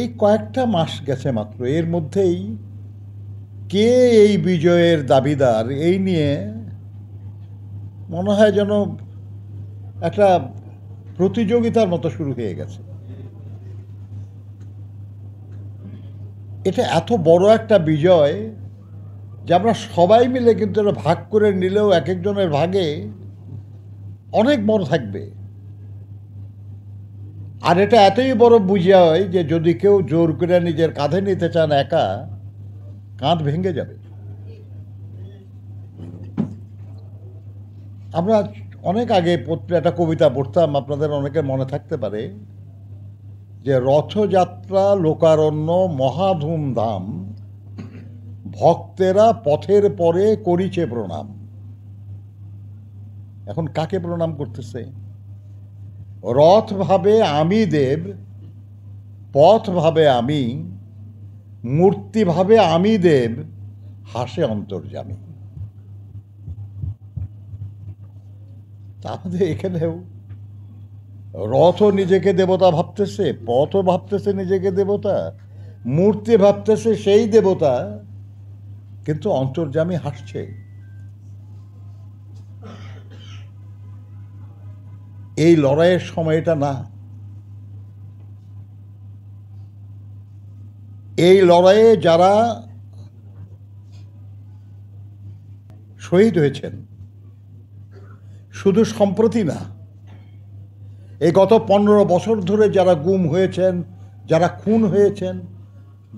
এই কয়েকটা মাস গেছে মাত্র, এর মধ্যেই কে এই বিজয়ের দাবিদার এই নিয়ে মনে হয় যেন একটা প্রতিযোগিতার মতো শুরু হয়ে গেছে। এটা এত বড় একটা বিজয় যে আমরা সবাই মিলে কিন্তু এটা ভাগ করে নিলেও এক একজনের ভাগে অনেক বড় থাকবে। আর এটা এতই বড় বিজয় যে যদি কেউ জোর করে নিজের কাঁধে নিতে চান একা, কাঁধ ভেঙে যাবে। আমরা অনেক আগে একটা কবিতা পড়তাম, আপনাদের অনেকে মনে থাকতে পারে, যে রথযাত্রা লোকারণ্য মহা ধুমধাম, ভক্তেরা পথের পরে করিছে প্রণাম। এখন কাকে প্রণাম করতেছে? রথ ভাবে আমি দেব, পথ ভাবে আমি, মূর্তি ভাবে আমি দেব, হাসে অন্তর্যামী। তাহলে এখানেও রথও নিজেকে দেবতা ভাবতেছে, পথও ভাবতেছে নিজেকে দেবতা, মূর্তি ভাবতেছে সেই দেবতা, কিন্তু অন্তর্যামী হাসছে। এই লড়াইয়ের সময়টা না। এই লড়াইয়ে যারা শহীদ হয়েছেন, শুধু সম্প্রতি না, এই গত 15 বছর ধরে যারা গুম হয়েছেন, যারা খুন হয়েছেন,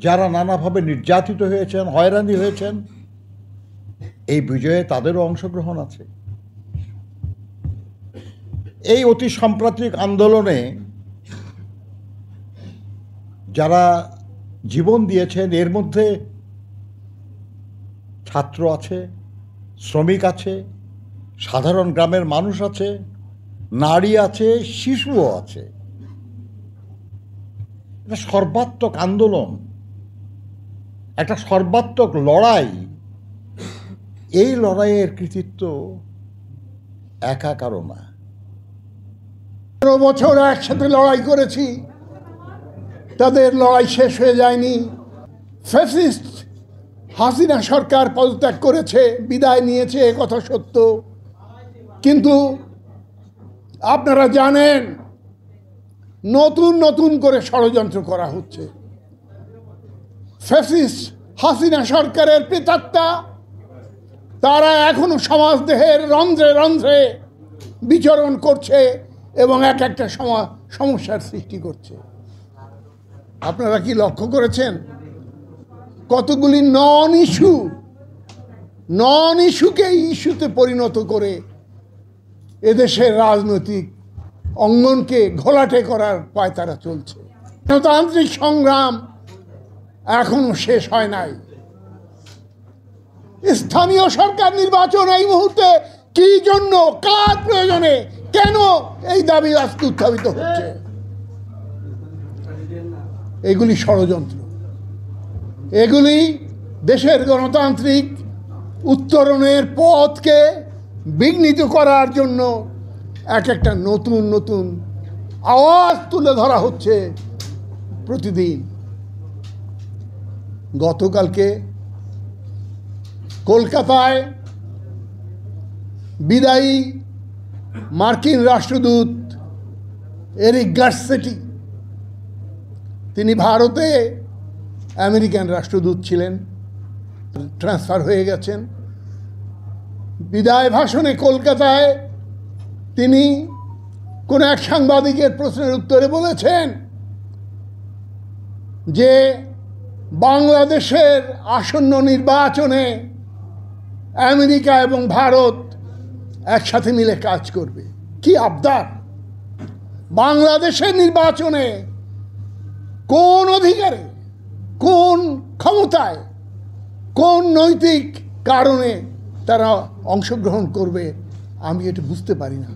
যারা নানাভাবে নির্যাতিত হয়েছেন, হয়রানি হয়েছেন, এই বিজয়ে তাদেরও অংশগ্রহণ আছে। এই অতি সাম্প্রতিক আন্দোলনে যারা জীবন দিয়েছেন, এর মধ্যে ছাত্র আছে, শ্রমিক আছে, সাধারণ গ্রামের মানুষ আছে, নারী আছে, শিশুও আছে। এটা সর্বাত্মক আন্দোলন, একটা সর্বাত্মক লড়াই। এই লড়াইয়ের কৃতিত্ব একা কারো না। 15 বছর একসাথে লড়াই করেছি, তাদের লড়াই শেষ হয়ে যায়নি। ফ্যাসিস্ট হাসিনা সরকার পদত্যাগ করেছে, বিদায় নিয়েছে, কথা সত্য, কিন্তু আপনারা জানেন নতুন নতুন করে ষড়যন্ত্র করা হচ্ছে। ফ্যাসিস্ট হাসিনা সরকারের প্রেতাত্মা তারা এখনো সমাজদেহের রন্ধ্রে রন্ধ্রে বিচরণ করছে এবং এক একটা সমস্যার সৃষ্টি করছে। আপনারা কি লক্ষ্য করেছেন কতগুলি নন ইস্যুকে ইস্যুতে পরিণত করে এদেশের রাজনৈতিক অঙ্গনকে ঘোলাটে করার পায়তারা চলছে। গণতান্ত্রিক সংগ্রাম এখনো শেষ হয় নাই। স্থানীয় সরকার নির্বাচন এই মুহূর্তে কি জন্য, কার প্রয়োজনে, কেন এই দাবি আজকে উত্থাপিত হচ্ছে? এগুলি ষড়যন্ত্র, এগুলি দেশের গণতান্ত্রিক উত্তরণের পথকে বিঘ্নিত করার জন্য এক একটা নতুন নতুন আওয়াজ তুলে ধরা হচ্ছে প্রতিদিন। গতকালকে কলকাতায় বিদায়ী মার্কিন রাষ্ট্রদূত এরিক গার্সেটি, তিনি ভারতে আমেরিকান রাষ্ট্রদূত ছিলেন, ট্রান্সফার হয়ে গেছেন। বিদায় ভাষণে কলকাতায় তিনি কোন এক সাংবাদিকের প্রশ্নের উত্তরে বলেছেন যে বাংলাদেশের আসন্ন নির্বাচনে আমেরিকা এবং ভারত একসাথে মিলে কাজ করবে। কি আবদার! বাংলাদেশের নির্বাচনে কোন অধিকারে, কোন ক্ষমতায়, কোন নৈতিক কারণে তারা অংশগ্রহণ করবে, আমি এটা বুঝতে পারি না।